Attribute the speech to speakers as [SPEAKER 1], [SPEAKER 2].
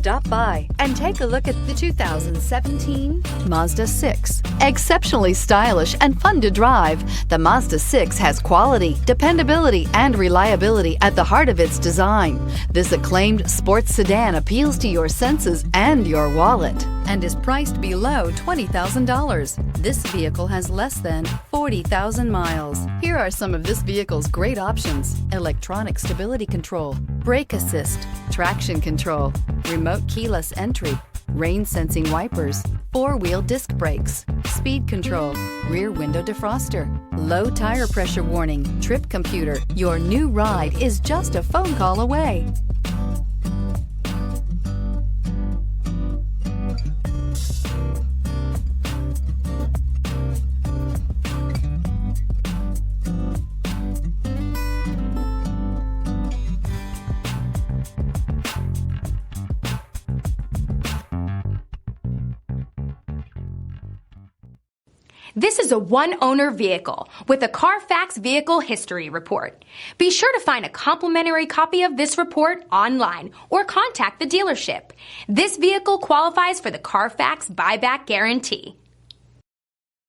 [SPEAKER 1] Stop by and take a look at the 2017 Mazda 6. Exceptionally stylish and fun to drive, the Mazda 6 has quality, dependability, and reliability at the heart of its design. This acclaimed sports sedan appeals to your senses and your wallet and is priced below $20,000. This vehicle has less than 40,000 miles. Here are some of this vehicle's great options: electronic stability control, brake assist, traction control, remote keyless entry, rain sensing wipers, four-wheel disc brakes, speed control, rear window defroster, low tire pressure warning, trip computer. Your new ride is just a phone call away.
[SPEAKER 2] This is a one-owner vehicle with a Carfax Vehicle History Report. Be sure to find a complimentary copy of this report online or contact the dealership. This vehicle qualifies for the Carfax Buyback Guarantee.